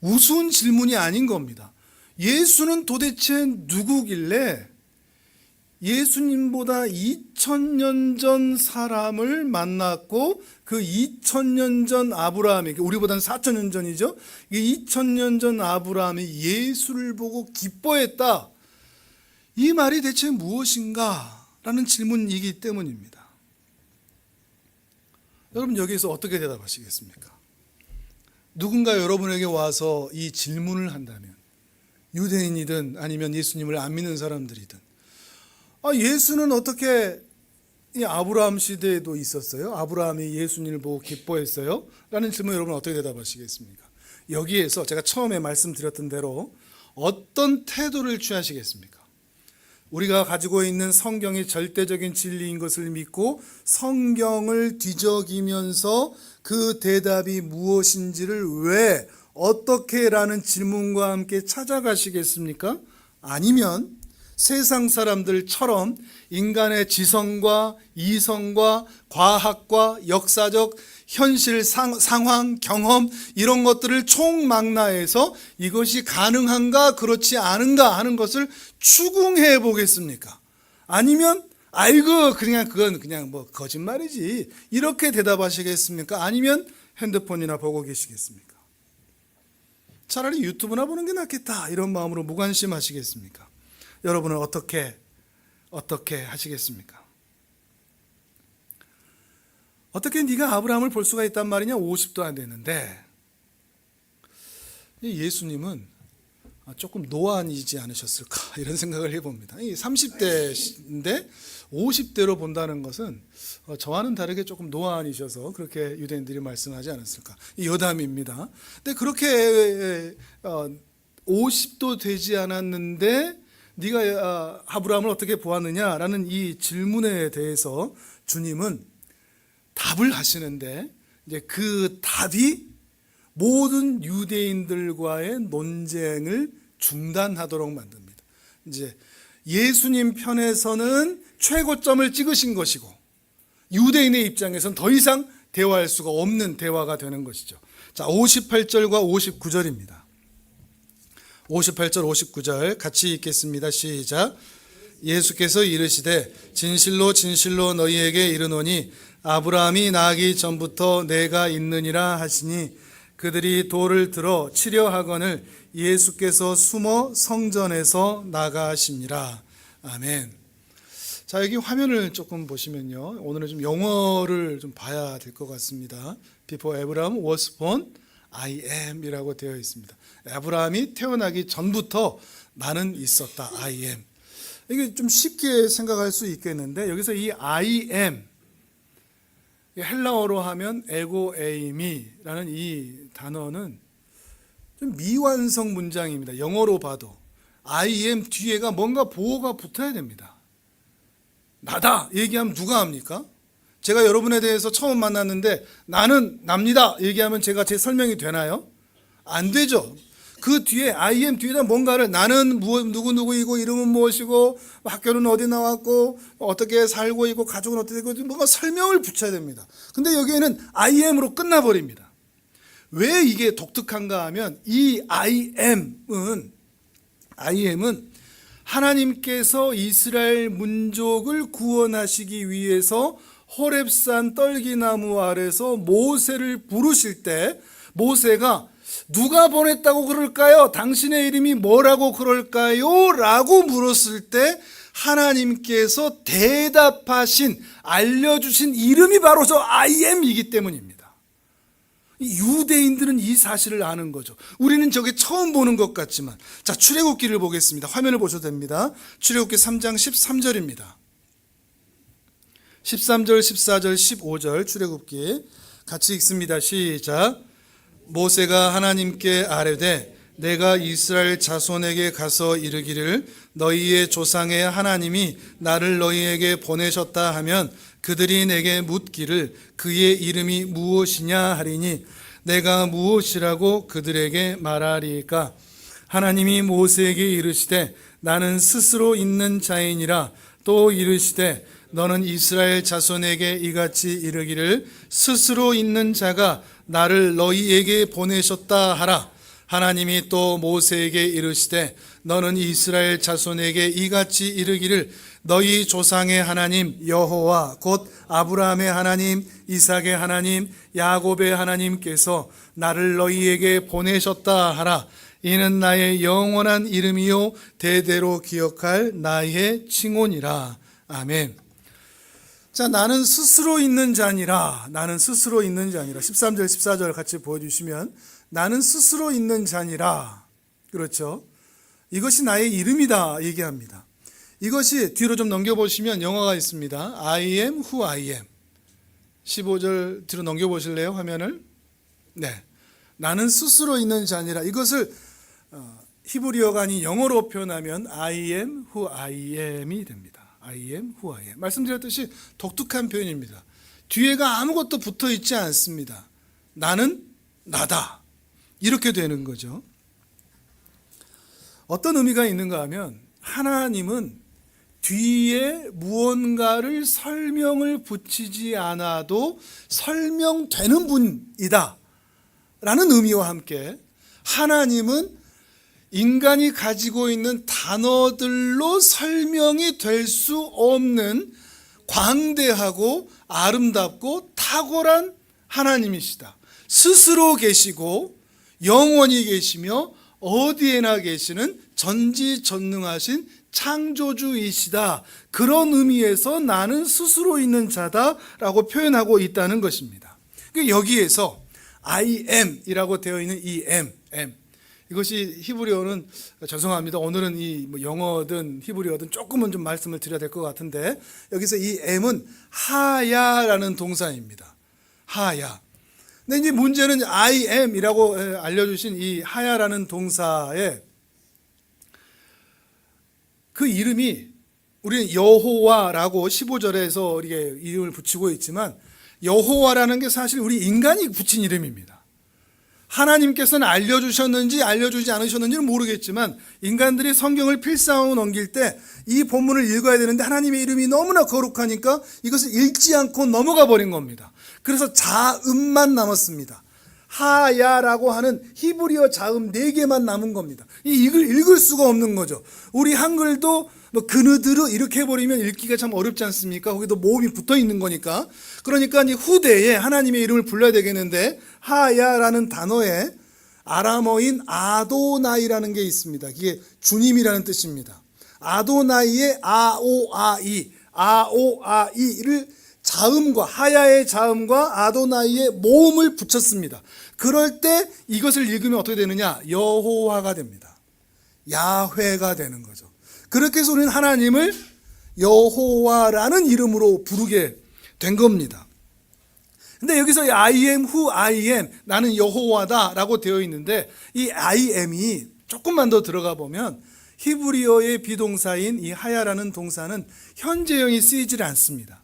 우스운 질문이 아닌 겁니다. 예수는 도대체 누구길래 예수님보다 2000년 전 사람을 만났고 그 2000년 전 아브라함이 우리보다는 4000년 전이죠. 2000년 전 아브라함이 예수를 보고 기뻐했다. 이 말이 대체 무엇인가? 라는 질문이기 때문입니다. 여러분 여기서 어떻게 대답하시겠습니까? 누군가 여러분에게 와서 이 질문을 한다면 유대인이든 아니면 예수님을 안 믿는 사람들이든, 예수는 어떻게 이 아브라함 시대에도 있었어요? 아브라함이 예수님을 보고 기뻐했어요? 라는 질문 여러분 어떻게 대답하시겠습니까? 여기에서 제가 처음에 말씀드렸던 대로 어떤 태도를 취하시겠습니까? 우리가 가지고 있는 성경이 절대적인 진리인 것을 믿고 성경을 뒤적이면서 그 대답이 무엇인지를 왜, 어떻게 라는 질문과 함께 찾아가시겠습니까? 아니면 세상 사람들처럼 인간의 지성과 이성과 과학과 역사적 현실 상황, 경험 이런 것들을 총망라해서 이것이 가능한가 그렇지 않은가 하는 것을 추궁해 보겠습니까? 아니면 아이고 그건 그냥 뭐 거짓말이지 이렇게 대답하시겠습니까? 아니면 핸드폰이나 보고 계시겠습니까? 차라리 유튜브나 보는 게 낫겠다 이런 마음으로 무관심하시겠습니까? 여러분은 어떻게 하시겠습니까? 어떻게 네가 아브라함을 볼 수가 있단 말이냐? 50도 안 됐는데 예수님은 조금 노안이지 않으셨을까 이런 생각을 해봅니다. 30대인데 50대로 본다는 것은 저와는 다르게 조금 노안이셔서 그렇게 유대인들이 말씀하지 않았을까. 여담입니다. 근데 그렇게 50도 되지 않았는데 네가 아브라함을 어떻게 보았느냐라는 이 질문에 대해서 주님은 답을 하시는데 이제 그 답이 모든 유대인들과의 논쟁을 중단하도록 만듭니다. 이제 예수님 편에서는 최고점을 찍으신 것이고 유대인의 입장에서는 더 이상 대화할 수가 없는 대화가 되는 것이죠. 자, 58절과 59절입니다. 58절 59절 같이 읽겠습니다. 시작. 예수께서 이르시되 진실로 진실로 너희에게 이르노니 아브라함이 나기 전부터 내가 있느니라 하시니 그들이 돌을 들어 치려 하거늘 예수께서 숨어 성전에서 나가시니라. 아멘. 자, 여기 화면을 조금 보시면요, 오늘은 좀 영어를 좀 봐야 될 것 같습니다. Before Abraham was born, I am 이라고 되어 있습니다. 아브라함이 태어나기 전부터 나는 있었다. I am. 이게 좀 쉽게 생각할 수 있겠는데 여기서 이 I am 헬라어로 하면 에고 에이미라는 이 단어는 좀 미완성 문장입니다. 영어로 봐도 I am 뒤에가 뭔가 보호가 붙어야 됩니다. 나다 얘기하면 누가 합니까? 제가 여러분에 대해서 처음 만났는데 나는 납니다 얘기하면 제가 제 설명이 되나요? 안 되죠. 그 뒤에 I am 뒤에다 뭔가를 나는 누구누구이고 이름은 무엇이고 학교는 어디 나왔고 어떻게 살고 있고 가족은 어떻게 되고 뭔가 설명을 붙여야 됩니다. 근데 여기에는 I am으로 끝나버립니다. 왜 이게 독특한가 하면 이 I am은 하나님께서 이스라엘 민족을 구원하시기 위해서 호렙산 떨기나무 아래서 모세를 부르실 때 모세가 누가 보냈다고 그럴까요? 당신의 이름이 뭐라고 그럴까요? 라고 물었을 때 하나님께서 대답하신 알려주신 이름이 바로 저 I am이기 때문입니다. 유대인들은 이 사실을 아는 거죠. 우리는 저게 처음 보는 것 같지만 자, 출애굽기를 보겠습니다. 화면을 보셔도 됩니다. 출애굽기 3장 13절입니다. 13절, 14절, 15절 출애굽기 같이 읽습니다. 시작. 모세가 하나님께 아뢰되 내가 이스라엘 자손에게 가서 이르기를 너희의 조상의 하나님이 나를 너희에게 보내셨다 하면 그들이 내게 묻기를 그의 이름이 무엇이냐 하리니 내가 무엇이라고 그들에게 말하리까? 하나님이 모세에게 이르시되 나는 스스로 있는 자이니라. 또 이르시되 너는 이스라엘 자손에게 이같이 이르기를 스스로 있는 자가 나를 너희에게 보내셨다 하라. 하나님이 또 모세에게 이르시되 너는 이스라엘 자손에게 이같이 이르기를 너희 조상의 하나님 여호와 곧 아브라함의 하나님 이삭의 하나님 야곱의 하나님께서 나를 너희에게 보내셨다 하라. 이는 나의 영원한 이름이요 대대로 기억할 나의 칭호니라. 아멘. 자, 나는 스스로 있는 자니라. 나는 스스로 있는 자니라. 13절 14절 같이 보여주시면 나는 스스로 있는 자니라. 그렇죠. 이것이 나의 이름이다 얘기합니다. 이것이 뒤로 좀 넘겨보시면 영어가 있습니다. I am who I am. 15절 뒤로 넘겨보실래요? 화면을. 네, 나는 스스로 있는 자니라. 이것을 히브리어가 아닌 영어로 표현하면 I am who I am이 됩니다. I am who I am. 말씀드렸듯이 독특한 표현입니다. 뒤에가 아무것도 붙어 있지 않습니다. 나는 나다. 이렇게 되는 거죠. 어떤 의미가 있는가 하면 하나님은 뒤에 무언가를 설명을 붙이지 않아도 설명되는 분이다 라는 의미와 함께 하나님은 인간이 가지고 있는 단어들로 설명이 될 수 없는 광대하고 아름답고 탁월한 하나님이시다. 스스로 계시고 영원히 계시며 어디에나 계시는 전지전능하신 창조주이시다. 그런 의미에서 나는 스스로 있는 자다라고 표현하고 있다는 것입니다. 여기에서 I am 이라고 되어 있는 이 M, 이것이 히브리어는, 죄송합니다. 오늘은 이 영어든 히브리어든 조금은 좀 말씀을 드려야 될 것 같은데, 여기서 이 M은 하야라는 동사입니다. 하야. 근데 이제 문제는 I am 이라고 알려주신 이 하야라는 동사의 그 이름이, 우리는 여호와라고 15절에서 우리가 이름을 붙이고 있지만, 여호와라는 게 사실 우리 인간이 붙인 이름입니다. 하나님께서는 알려주셨는지 알려주지 않으셨는지는 모르겠지만 인간들이 성경을 필사하고 넘길 때 이 본문을 읽어야 되는데 하나님의 이름이 너무나 거룩하니까 이것을 읽지 않고 넘어가 버린 겁니다. 그래서 자음만 남았습니다. 하야라고 하는 히브리어 자음 4개만 남은 겁니다. 이걸 읽을 수가 없는 거죠. 우리 한글도 그느드르 이렇게 해버리면 읽기가 참 어렵지 않습니까? 거기도 모음이 붙어 있는 거니까. 그러니까 이 후대에 하나님의 이름을 불러야 되겠는데, 하야라는 단어에 아람어인 아도나이라는 게 있습니다. 이게 주님이라는 뜻입니다. 아도나이의 아오아이를 자음과, 하야의 자음과 아도나이의 모음을 붙였습니다. 그럴 때 이것을 읽으면 어떻게 되느냐? 여호와가 됩니다. 야훼가 되는 거죠. 그렇게 해서 우리는 하나님을 여호와라는 이름으로 부르게 된 겁니다. 근데 여기서 I am who I am, 나는 여호와다 라고 되어 있는데, 이 I am이 조금만 더 들어가 보면 히브리어의 비동사인 이 하야라는 동사는 현재형이 쓰이질 않습니다.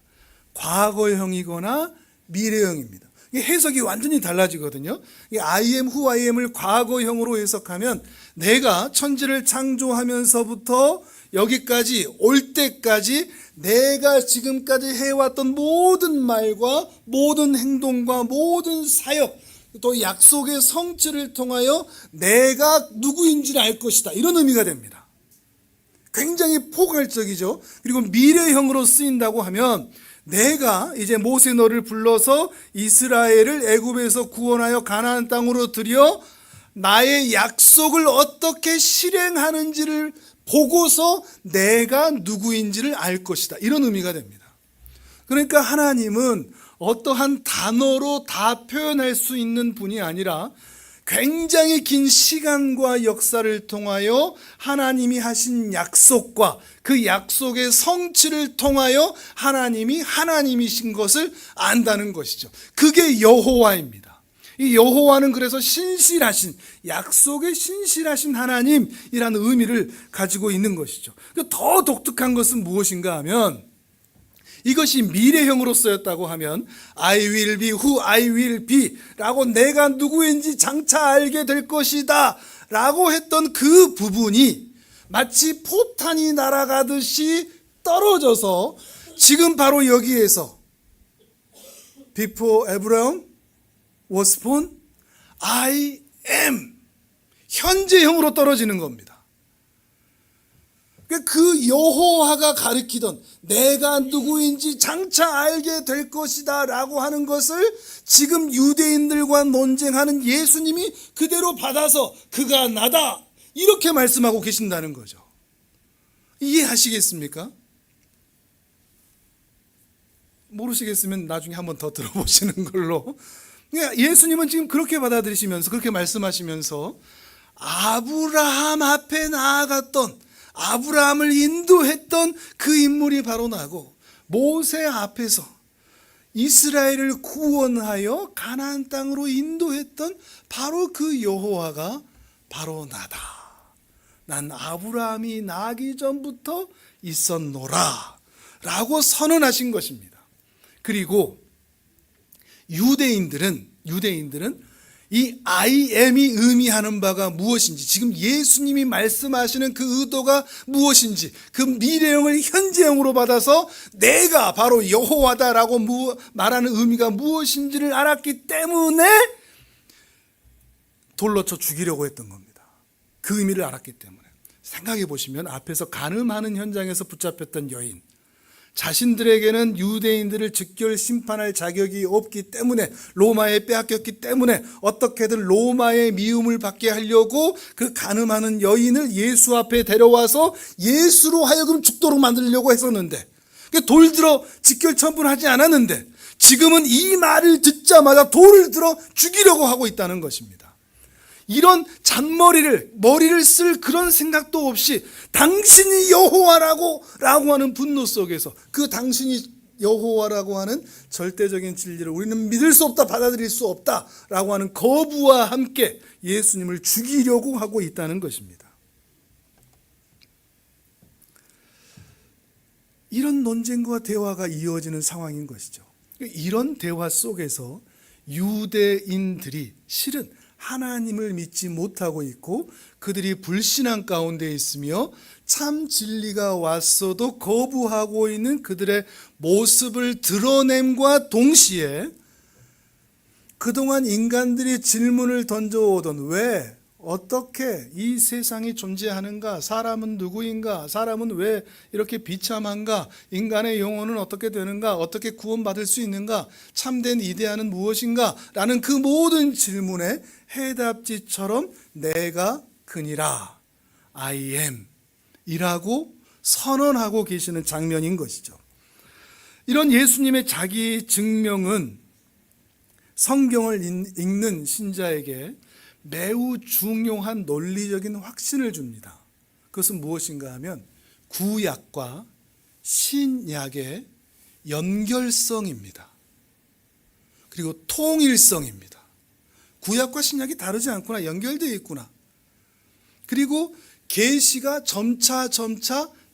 과거형이거나 미래형입니다. 해석이 완전히 달라지거든요. I am who I am을 과거형으로 해석하면 내가 천지를 창조하면서부터 여기까지 올 때까지 내가 지금까지 해왔던 모든 말과 모든 행동과 모든 사역, 또 약속의 성취를 통하여 내가 누구인지를 알 것이다, 이런 의미가 됩니다. 굉장히 포괄적이죠. 그리고 미래형으로 쓰인다고 하면 내가 이제 모세 너를 불러서 이스라엘을 애굽에서 구원하여 가나안 땅으로 들여 나의 약속을 어떻게 실행하는지를 보고서 내가 누구인지를 알 것이다, 이런 의미가 됩니다. 그러니까 하나님은 어떠한 단어로 다 표현할 수 있는 분이 아니라 굉장히 긴 시간과 역사를 통하여 하나님이 하신 약속과 그 약속의 성취를 통하여 하나님이 하나님이신 것을 안다는 것이죠. 그게 여호와입니다. 이 여호와는 그래서 신실하신, 약속의 신실하신 하나님이라는 의미를 가지고 있는 것이죠. 더 독특한 것은 무엇인가 하면, 이것이 미래형으로 쓰였다고 하면 I will be who I will be 라고, 내가 누구인지 장차 알게 될 것이다 라고 했던 그 부분이 마치 포탄이 날아가듯이 떨어져서 지금 바로 여기에서 Before Abraham was born, I am, 현재형으로 떨어지는 겁니다. 그 여호와가 가리키던 내가 누구인지 장차 알게 될 것이다 라고 하는 것을 지금 유대인들과 논쟁하는 예수님이 그대로 받아서 그가 나다, 이렇게 말씀하고 계신다는 거죠. 이해하시겠습니까? 모르시겠으면 나중에 한번 더 들어보시는 걸로. 예수님은 지금 그렇게 받아들이시면서, 그렇게 말씀하시면서 아브라함 앞에 나아갔던, 아브라함을 인도했던 그 인물이 바로 나고, 모세 앞에서 이스라엘을 구원하여 가나안 땅으로 인도했던 바로 그 여호와가 바로 나다. 난 아브라함이 나기 전부터 있었노라 라고 선언하신 것입니다. 그리고 유대인들은 이 I am이 의미하는 바가 무엇인지, 지금 예수님이 말씀하시는 그 의도가 무엇인지, 그 미래형을 현재형으로 받아서 내가 바로 여호와다라고 말하는 의미가 무엇인지를 알았기 때문에 돌로 쳐 죽이려고 했던 겁니다. 그 의미를 알았기 때문에. 생각해 보시면 앞에서 간음하는 현장에서 붙잡혔던 여인, 자신들에게는 유대인들을 즉결 심판할 자격이 없기 때문에, 로마에 빼앗겼기 때문에 어떻게든 로마의 미움을 받게 하려고 그 간음하는 여인을 예수 앞에 데려와서 예수로 하여금 죽도록 만들려고 했었는데, 돌 들어 즉결 처분하지 않았는데 지금은 이 말을 듣자마자 돌을 들어 죽이려고 하고 있다는 것입니다. 이런 머리를 쓸 그런 생각도 없이 당신이 여호와라고 하는 분노 속에서, 그 당신이 여호와라고 하는 절대적인 진리를 우리는 믿을 수 없다, 받아들일 수 없다라고 하는 거부와 함께 예수님을 죽이려고 하고 있다는 것입니다. 이런 논쟁과 대화가 이어지는 상황인 것이죠. 이런 대화 속에서 유대인들이 실은 하나님을 믿지 못하고 있고 그들이 불신앙 가운데 있으며 참 진리가 왔어도 거부하고 있는 그들의 모습을 드러냄과 동시에 그동안 인간들이 질문을 던져오던, 왜, 어떻게 이 세상이 존재하는가, 사람은 누구인가, 사람은 왜 이렇게 비참한가, 인간의 영혼은 어떻게 되는가, 어떻게 구원받을 수 있는가, 참된 이데아는 무엇인가 라는 그 모든 질문에 해답지처럼 내가 그니라, I am 이라고 선언하고 계시는 장면인 것이죠. 이런 예수님의 자기 증명은 성경을 읽는 신자에게 매우 중요한 논리적인 확신을 줍니다. 그것은 무엇인가 하면 구약과 신약의 연결성입니다. 그리고 통일성입니다. 구약과 신약이 다르지 않구나, 연결되어 있구나. 그리고 계시가 점차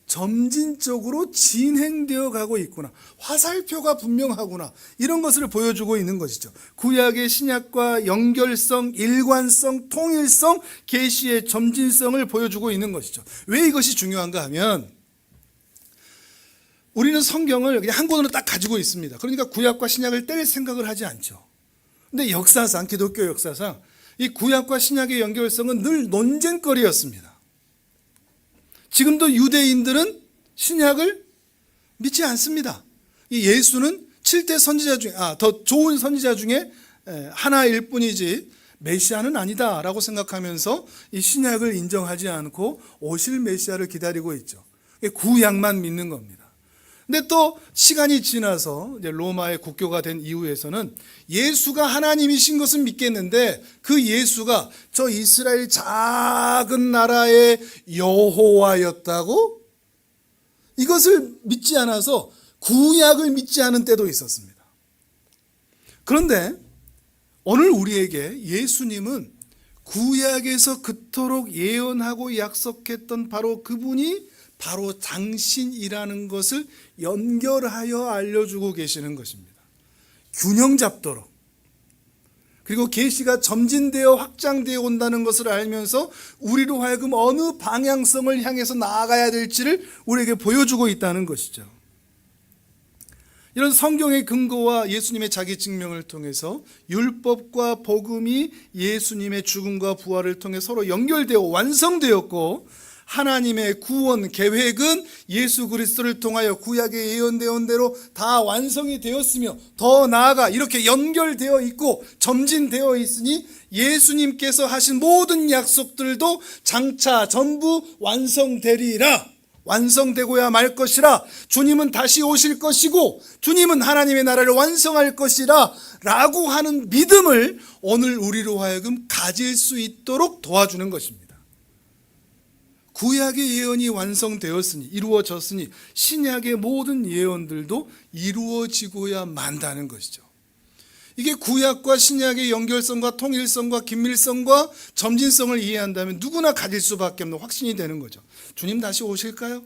점진적으로 진행되어 가고 있구나, 화살표가 분명하구나, 이런 것을 보여주고 있는 것이죠. 구약의 신약과 연결성, 일관성, 통일성, 계시의 점진성을 보여주고 있는 것이죠. 왜 이것이 중요한가 하면 우리는 성경을 그냥 한 권으로 딱 가지고 있습니다. 그러니까 구약과 신약을 뗄 생각을 하지 않죠. 근데 역사상, 기독교 역사상 이 구약과 신약의 연결성은 늘 논쟁거리였습니다. 지금도 유대인들은 신약을 믿지 않습니다. 이 예수는 7대 선지자 중에 더 좋은 선지자 중에 하나일 뿐이지 메시아는 아니다라고 생각하면서 이 신약을 인정하지 않고 오실 메시아를 기다리고 있죠. 구약만 믿는 겁니다. 근데 또 시간이 지나서 이제 로마의 국교가 된 이후에서는 예수가 하나님이신 것은 믿겠는데 그 예수가 저 이스라엘 작은 나라의 여호와였다고? 이것을 믿지 않아서 구약을 믿지 않은 때도 있었습니다. 그런데 오늘 우리에게 예수님은 구약에서 그토록 예언하고 약속했던 바로 그분이 바로 당신이라는 것을 연결하여 알려주고 계시는 것입니다. 균형 잡도록. 그리고 계시가 점진되어 확장되어 온다는 것을 알면서 우리로 하여금 어느 방향성을 향해서 나아가야 될지를 우리에게 보여주고 있다는 것이죠. 이런 성경의 근거와 예수님의 자기 증명을 통해서 율법과 복음이 예수님의 죽음과 부활을 통해 서로 연결되어 완성되었고, 하나님의 구원 계획은 예수 그리스도를 통하여 구약에 예언되온 대로 다 완성이 되었으며 더 나아가 이렇게 연결되어 있고 점진되어 있으니 예수님께서 하신 모든 약속들도 장차 전부 완성되리라 완성되고야 말 것이라, 주님은 다시 오실 것이고 주님은 하나님의 나라를 완성할 것이라 라고 하는 믿음을 오늘 우리로 하여금 가질 수 있도록 도와주는 것입니다. 구약의 예언이 완성되었으니, 이루어졌으니 신약의 모든 예언들도 이루어지고야 만다는 것이죠. 이게 구약과 신약의 연결성과 통일성과 긴밀성과 점진성을 이해한다면 누구나 가질 수밖에 없는 확신이 되는 거죠. 주님 다시 오실까요?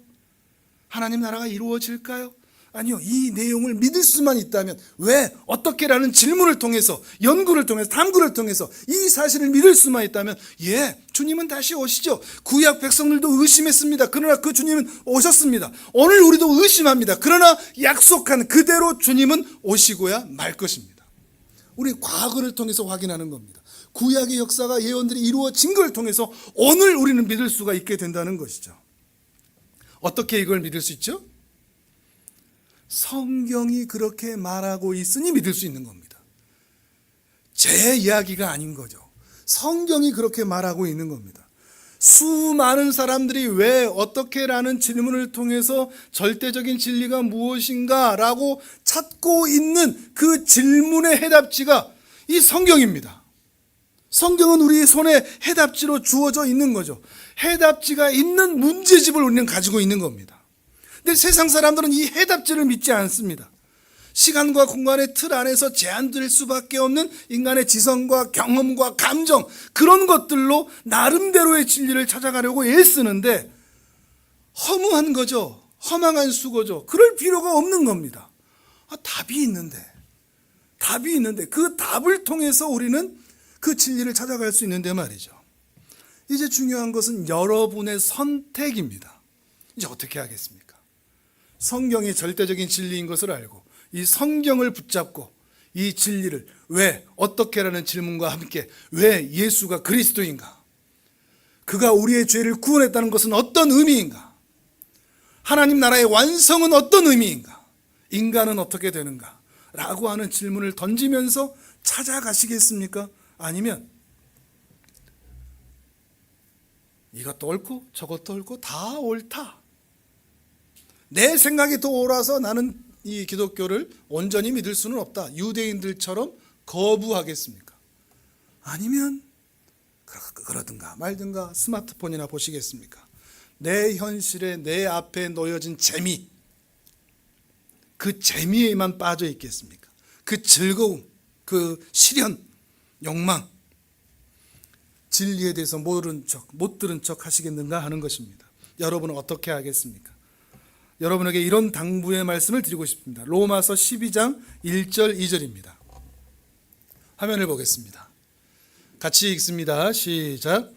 하나님 나라가 이루어질까요? 아니요. 이 내용을 믿을 수만 있다면, 왜, 어떻게라는 질문을 통해서, 연구를 통해서, 탐구를 통해서 이 사실을 믿을 수만 있다면, 예, 주님은 다시 오시죠. 구약 백성들도 의심했습니다. 그러나 그 주님은 오셨습니다. 오늘 우리도 의심합니다. 그러나 약속한 그대로 주님은 오시고야 말 것입니다. 우리 과거를 통해서 확인하는 겁니다. 구약의 역사가, 예언들이 이루어진 걸 통해서 오늘 우리는 믿을 수가 있게 된다는 것이죠. 어떻게 이걸 믿을 수 있죠? 성경이 그렇게 말하고 있으니 믿을 수 있는 겁니다. 제 이야기가 아닌 거죠. 성경이 그렇게 말하고 있는 겁니다. 수많은 사람들이 왜, 어떻게라는 질문을 통해서 절대적인 진리가 무엇인가 라고 찾고 있는 그 질문의 해답지가 이 성경입니다. 성경은 우리의 손에 해답지로 주어져 있는 거죠. 해답지가 있는 문제집을 우리는 가지고 있는 겁니다. 근데 세상 사람들은 이 해답지를 믿지 않습니다. 시간과 공간의 틀 안에서 제한될 수밖에 없는 인간의 지성과 경험과 감정, 그런 것들로 나름대로의 진리를 찾아가려고 애쓰는데 허무한 거죠. 허망한 수고죠. 그럴 필요가 없는 겁니다. 답이 있는데 그 답을 통해서 우리는 그 진리를 찾아갈 수 있는데 말이죠. 이제 중요한 것은 여러분의 선택입니다. 이제 어떻게 하겠습니까? 성경이 절대적인 진리인 것을 알고 이 성경을 붙잡고 이 진리를, 왜, 어떻게라는 질문과 함께 왜 예수가 그리스도인가? 그가 우리의 죄를 구원했다는 것은 어떤 의미인가? 하나님 나라의 완성은 어떤 의미인가? 인간은 어떻게 되는가? 라고 하는 질문을 던지면서 찾아가시겠습니까? 아니면 이것도 옳고 저것도 옳고 다 옳다, 내 생각이 더 옳아서 나는 이 기독교를 온전히 믿을 수는 없다, 유대인들처럼 거부하겠습니까? 아니면 그러든가 말든가 스마트폰이나 보시겠습니까? 내 현실에, 내 앞에 놓여진 재미, 그 재미에만 빠져 있겠습니까? 그 즐거움, 그 실현, 욕망, 진리에 대해서 모른 척, 못 들은 척 하시겠는가 하는 것입니다. 여러분은 어떻게 하겠습니까? 여러분에게 이런 당부의 말씀을 드리고 싶습니다. 로마서 12장 1절 2절입니다. 화면을 보겠습니다. 같이 읽습니다. 시작.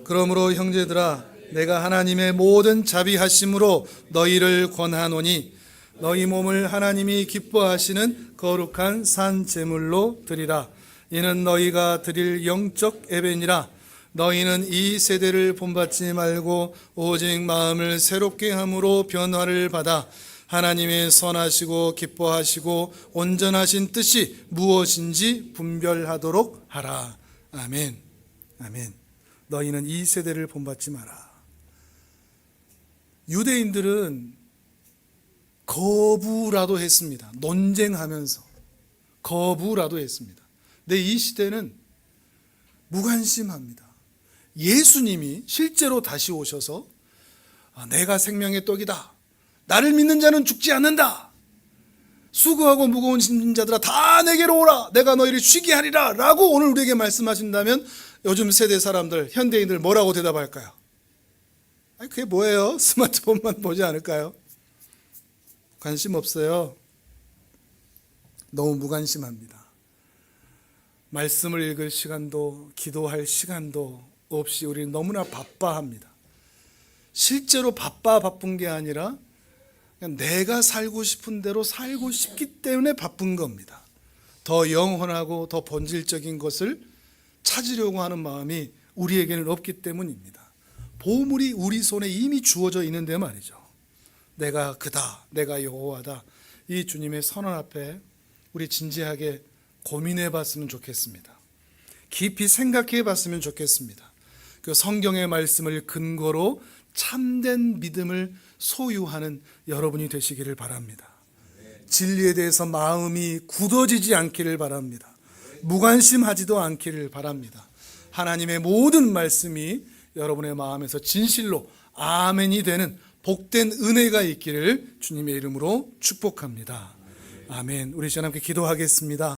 그러므로 형제들아, 내가 하나님의 모든 자비하심으로 너희를 권하노니 너희 몸을 하나님이 기뻐하시는 거룩한 산 제물로 드리라. 이는 너희가 드릴 영적 예배니라. 너희는 이 세대를 본받지 말고 오직 마음을 새롭게 함으로 변화를 받아 하나님의 선하시고 기뻐하시고 온전하신 뜻이 무엇인지 분별하도록 하라. 아멘. 아멘. 너희는 이 세대를 본받지 마라. 유대인들은 거부라도 했습니다. 논쟁하면서 거부라도 했습니다. 근데 이 시대는 무관심합니다. 예수님이 실제로 다시 오셔서 내가 생명의 떡이다, 나를 믿는 자는 죽지 않는다, 수고하고 무거운 짐진 자들아 다 내게로 오라, 내가 너희를 쉬게 하리라 라고 오늘 우리에게 말씀하신다면 요즘 세대 사람들, 현대인들 뭐라고 대답할까요? 아니, 그게 뭐예요? 스마트폰만 보지 않을까요? 관심 없어요. 너무 무관심합니다. 말씀을 읽을 시간도, 기도할 시간도 없이 우리는 너무나 바빠합니다. 실제로 바쁜 게 아니라 그냥 내가 살고 싶은 대로 살고 싶기 때문에 바쁜 겁니다. 더 영원하고 더 본질적인 것을 찾으려고 하는 마음이 우리에게는 없기 때문입니다. 보물이 우리 손에 이미 주어져 있는데 말이죠. 내가 그다, 내가 여호와다, 이 주님의 선언 앞에 우리 진지하게 고민해 봤으면 좋겠습니다. 깊이 생각해 봤으면 좋겠습니다. 그 성경의 말씀을 근거로 참된 믿음을 소유하는 여러분이 되시기를 바랍니다. 진리에 대해서 마음이 굳어지지 않기를 바랍니다. 무관심하지도 않기를 바랍니다. 하나님의 모든 말씀이 여러분의 마음에서 진실로 아멘이 되는 복된 은혜가 있기를 주님의 이름으로 축복합니다. 아멘. 우리 시간 함께 기도하겠습니다.